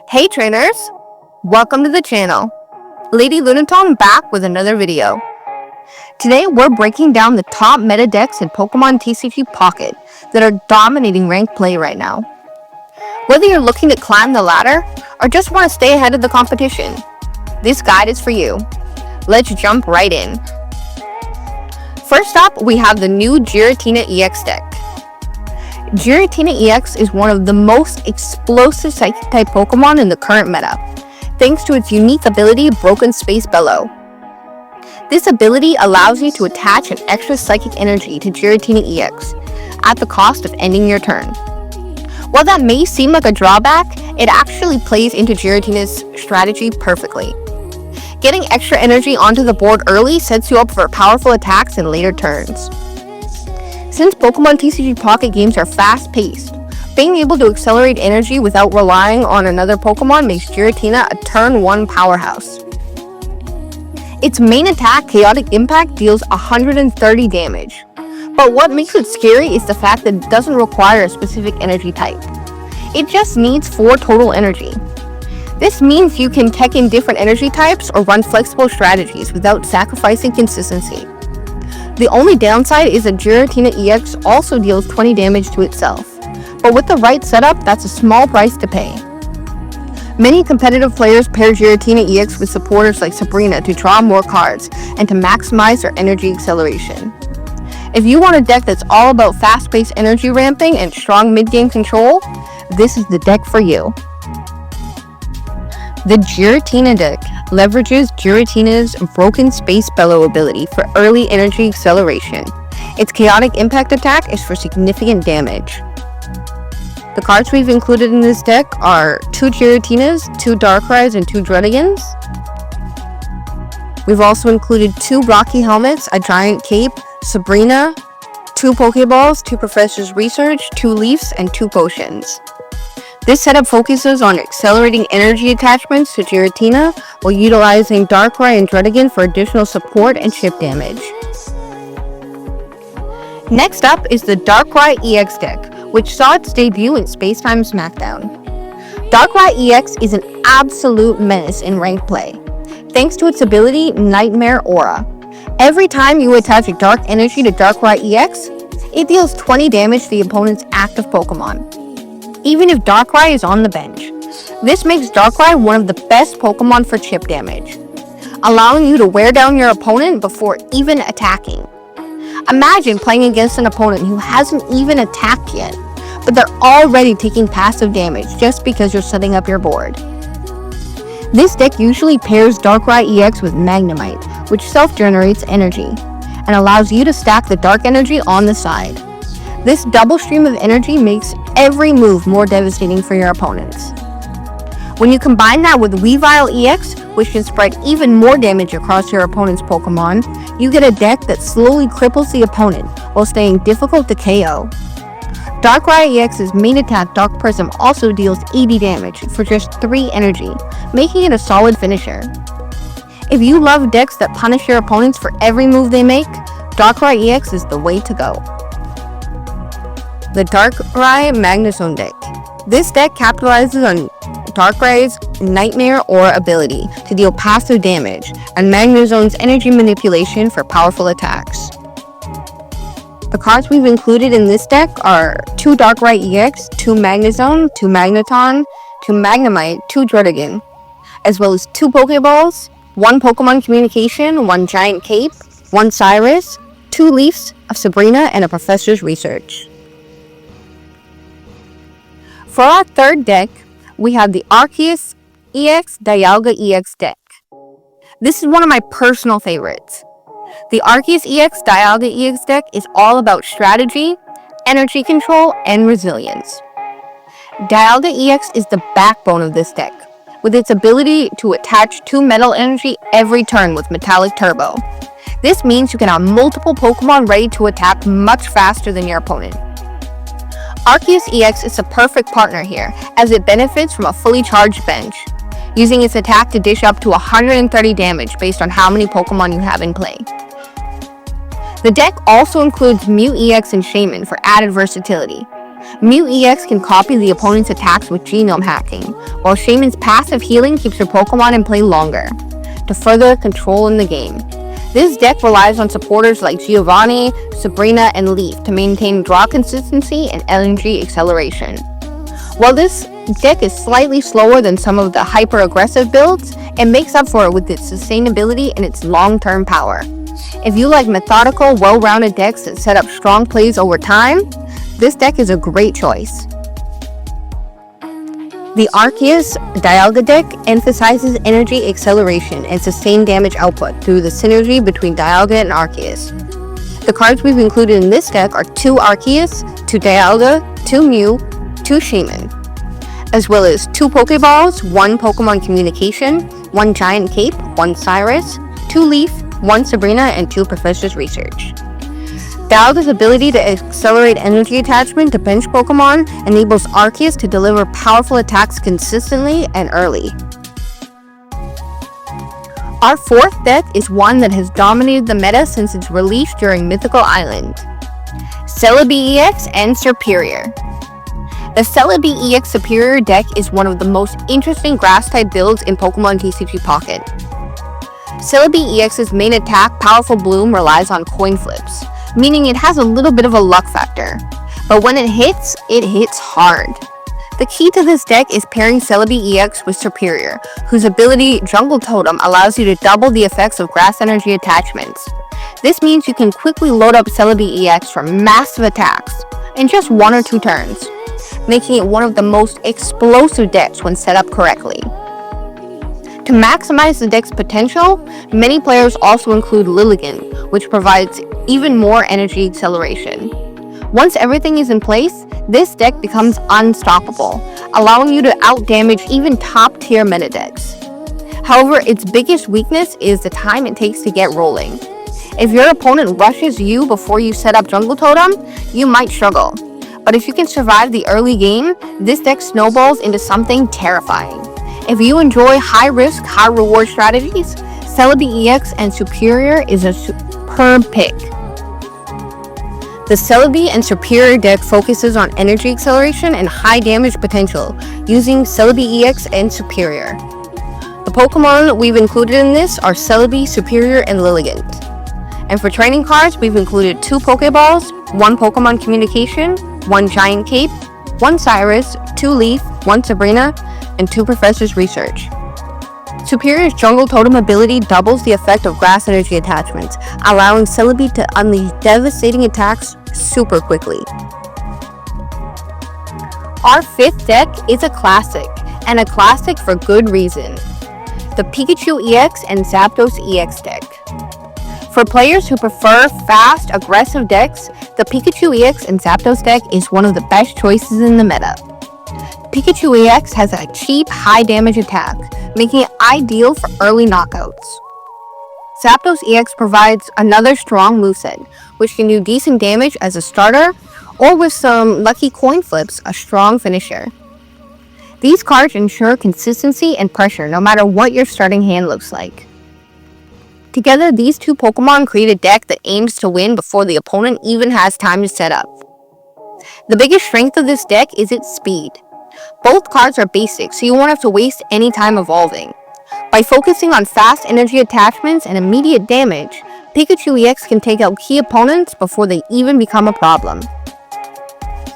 Hey trainers! Welcome to the channel. LadyLunatone back with another video. Today we're breaking down the top meta decks in Pokémon TCG Pocket that are dominating ranked play right now. Whether you're looking to climb the ladder or just want to stay ahead of the competition, this guide is for you. Let's jump right in. First up, we have the new Giratina EX deck. Giratina EX is one of the most explosive Psychic-type Pokemon in the current meta, thanks to its unique ability Broken Space Bellow. This ability allows you to attach an extra Psychic energy to Giratina EX, at the cost of ending your turn. While that may seem like a drawback, it actually plays into Giratina's strategy perfectly. Getting extra energy onto the board early sets you up for powerful attacks in later turns. Since Pokemon TCG Pocket games are fast-paced, being able to accelerate energy without relying on another Pokemon makes Giratina a turn 1 powerhouse. Its main attack, Chaotic Impact, deals 130 damage. But what makes it scary is the fact that it doesn't require a specific energy type. It just needs 4 total energy. This means you can tech in different energy types or run flexible strategies without sacrificing consistency. The only downside is that Giratina EX also deals 20 damage to itself, but with the right setup, that's a small price to pay. Many competitive players pair Giratina EX with supporters like Sabrina to draw more cards and to maximize their energy acceleration. If you want a deck that's all about fast-paced energy ramping and strong mid-game control, this is the deck for you. The Giratina deck leverages Giratina's Broken Space Bellow ability for early energy acceleration. Its Chaotic Impact attack is for significant damage. The cards we've included in this deck are 2 Giratinas, 2 Darkrai's, and 2 Druddigons. We've also included 2 Rocky Helmets, a Giant Cape, Sabrina, 2 Pokeballs, 2 Professor's Research, 2 Leafs, and 2 Potions. This setup focuses on accelerating energy attachments to Giratina while utilizing Darkrai and Druddigon for additional support and chip damage. Next up is the Darkrai EX deck, which saw its debut in Spacetime Smackdown. Darkrai EX is an absolute menace in ranked play, thanks to its ability Nightmare Aura. Every time you attach a dark energy to Darkrai EX, it deals 20 damage to the opponent's active Pokemon, even if Darkrai is on the bench. This makes Darkrai one of the best Pokemon for chip damage, allowing you to wear down your opponent before even attacking. Imagine playing against an opponent who hasn't even attacked yet, but they're already taking passive damage just because you're setting up your board. This deck usually pairs Darkrai EX with Magnemite, which self-generates energy, and allows you to stack the dark energy on the side. This double stream of energy makes every move more devastating for your opponents. When you combine that with Weavile EX, which can spread even more damage across your opponent's Pokemon, you get a deck that slowly cripples the opponent while staying difficult to KO. Darkrai EX's main attack, Dark Prism, also deals 80 damage for just 3 energy, making it a solid finisher. If you love decks that punish your opponents for every move they make, Darkrai EX is the way to go. The Darkrai Magnezone deck. This deck capitalizes on Darkrai's Nightmare Aura ability to deal passive damage and Magnezone's energy manipulation for powerful attacks. The cards we've included in this deck are 2 Darkrai EX, 2 Magnezone, 2 Magneton, 2 Magnemite, 2 Druddigon, as well as 2 Pokeballs, 1 Pokemon Communication, 1 Giant Cape, 1 Cyrus, 2 Leafs of Sabrina, and a Professor's Research. For our third deck, we have the Arceus EX Dialga EX deck. This is one of my personal favorites. The Arceus EX Dialga EX deck is all about strategy, energy control, and resilience. Dialga EX is the backbone of this deck, with its ability to attach 2 metal energy every turn with Metallic Turbo. This means you can have multiple Pokemon ready to attack much faster than your opponent. Arceus EX is a perfect partner here, as it benefits from a fully charged bench, using its attack to dish up to 130 damage based on how many Pokemon you have in play. The deck also includes Mew EX and Shaman for added versatility. Mew EX can copy the opponent's attacks with genome hacking, while Shaman's passive healing keeps your Pokemon in play longer, to further control in the game. This deck relies on supporters like Giovanni, Sabrina, and Leaf to maintain draw consistency and energy acceleration. While this deck is slightly slower than some of the hyper-aggressive builds, it makes up for it with its sustainability and its long-term power. If you like methodical, well-rounded decks that set up strong plays over time, this deck is a great choice. The Arceus Dialga deck emphasizes energy acceleration and sustained damage output through the synergy between Dialga and Arceus. The cards we've included in this deck are 2 Arceus, 2 Dialga, 2 Mew, 2 Shaman, as well as 2 Pokeballs, 1 Pokemon Communication, 1 Giant Cape, 1 Cyrus, 2 Leaf, 1 Sabrina, and 2 Professor's Research. Dialga's ability to accelerate energy attachment to bench Pokemon enables Arceus to deliver powerful attacks consistently and early. Our 4th deck is one that has dominated the meta since its release during Mythical Island. Celebi EX and Superior. The Celebi EX Superior deck is one of the most interesting Grass-type builds in Pokémon TCG Pocket. Celebi EX's main attack, Powerful Bloom, relies on coin flips, meaning it has a little bit of a luck factor, but when it hits hard. The key to this deck is pairing Celebi EX with Superior, whose ability Jungle Totem allows you to double the effects of grass energy attachments. This means you can quickly load up Celebi EX for massive attacks in just 1 or 2 turns, making it one of the most explosive decks when set up correctly. To maximize the deck's potential, many players also include Lilligant, which provides even more energy acceleration. Once everything is in place, this deck becomes unstoppable, allowing you to outdamage even top-tier meta decks. However, its biggest weakness is the time it takes to get rolling. If your opponent rushes you before you set up Jungle Totem, you might struggle. But if you can survive the early game, this deck snowballs into something terrifying. If you enjoy high-risk, high-reward strategies, Celebi EX and Superior is a superb pick. The Celebi and Superior deck focuses on energy acceleration and high damage potential, using Celebi EX and Superior. The Pokemon we've included in this are Celebi, Superior, and Lilligant. And for training cards, we've included 2 Pokeballs, 1 Pokemon Communication, 1 Giant Cape, 1 Cyrus, 2 Leaf, 1 Sabrina, and 2 Professor's Research. Superior's Jungle Totem ability doubles the effect of grass energy attachments, allowing Celebi to unleash devastating attacks super quickly. Our 5th deck is a classic, and a classic for good reason. The Pikachu EX and Zapdos EX deck. For players who prefer fast, aggressive decks, the Pikachu EX and Zapdos deck is one of the best choices in the meta. Pikachu EX has a cheap, high-damage attack, making it ideal for early knockouts. Zapdos EX provides another strong moveset, which can do decent damage as a starter, or with some lucky coin flips, a strong finisher. These cards ensure consistency and pressure no matter what your starting hand looks like. Together, these 2 Pokemon create a deck that aims to win before the opponent even has time to set up. The biggest strength of this deck is its speed. Both cards are basic, so you won't have to waste any time evolving. By focusing on fast energy attachments and immediate damage, Pikachu EX can take out key opponents before they even become a problem.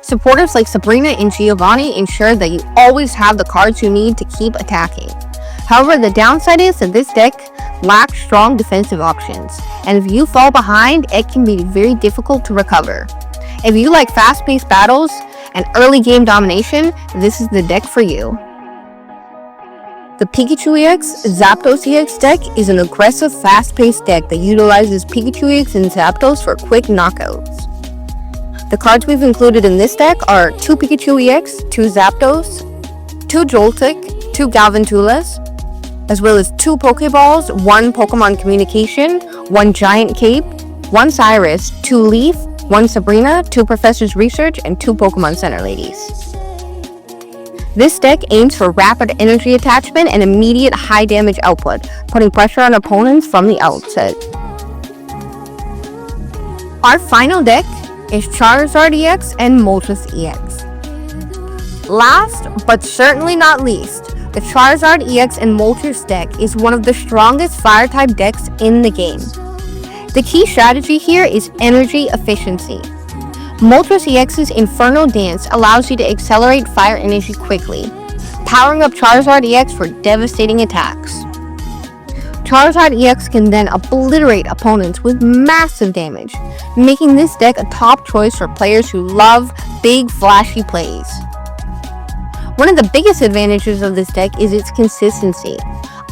Supporters like Sabrina and Giovanni ensure that you always have the cards you need to keep attacking. However, the downside is that this deck lacks strong defensive options, and if you fall behind, it can be very difficult to recover. If you like fast-paced battles and early game domination, this is the deck for you. The Pikachu EX Zapdos EX deck is an aggressive, fast-paced deck that utilizes Pikachu EX and Zapdos for quick knockouts. The cards we've included in this deck are 2 Pikachu EX, 2 Zapdos, 2 Joltik, 2 Galvantulas, as well as 2 Pokeballs, 1 Pokemon Communication, 1 Giant Cape, 1 Cyrus, 2 Leaf, 1 Sabrina, 2 Professor's Research, and 2 Pokemon Center Ladies. This deck aims for rapid energy attachment and immediate high damage output, putting pressure on opponents from the outset. Our final deck is Charizard EX and Moltres EX. Last, but certainly not least, the Charizard EX and Moltres deck is one of the strongest Fire-type decks in the game. The key strategy here is energy efficiency. Moltres EX's Inferno Dance allows you to accelerate fire energy quickly, powering up Charizard EX for devastating attacks. Charizard EX can then obliterate opponents with massive damage, making this deck a top choice for players who love big, flashy plays. One of the biggest advantages of this deck is its consistency.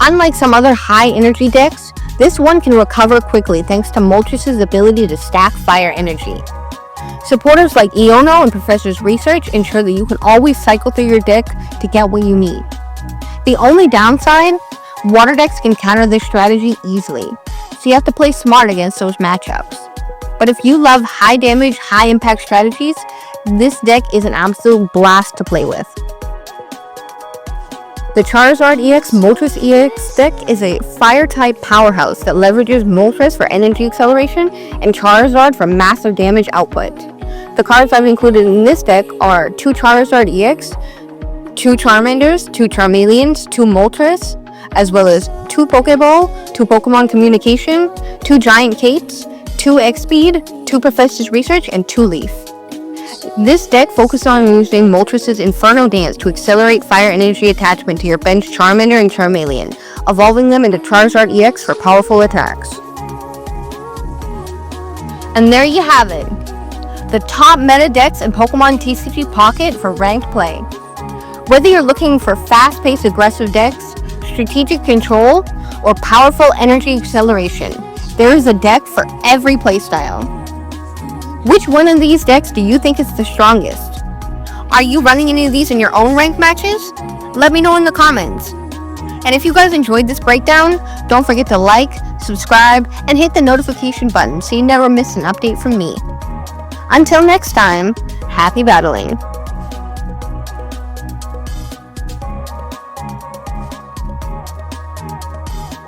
Unlike some other high-energy decks, this one can recover quickly thanks to Moltres' ability to stack fire energy. Supporters like Iono and Professor's Research ensure that you can always cycle through your deck to get what you need. The only downside? Water decks can counter this strategy easily, so you have to play smart against those matchups. But if you love high damage, high impact strategies, this deck is an absolute blast to play with. The Charizard EX Moltres EX deck is a fire-type powerhouse that leverages Moltres for energy acceleration and Charizard for massive damage output. The cards I've included in this deck are 2 Charizard EX, 2 Charmanders, 2 Charmeleons, 2 Moltres, as well as 2 Pokeball, 2 Pokemon Communication, 2 Giant Capes, 2 X-Speed, 2 Professor's Research, and 2 Leaf. This deck focuses on using Moltres' Inferno Dance to accelerate fire energy attachment to your bench Charmander and Charmeleon, evolving them into Charizard EX for powerful attacks. And there you have it, the top meta decks in Pokemon TCG Pocket for ranked play. Whether you're looking for fast-paced aggressive decks, strategic control, or powerful energy acceleration, there is a deck for every playstyle. Which one of these decks do you think is the strongest? Are you running any of these in your own ranked matches? Let me know in the comments. And if you guys enjoyed this breakdown, don't forget to like, subscribe, and hit the notification button so you never miss an update from me. Until next time, happy battling.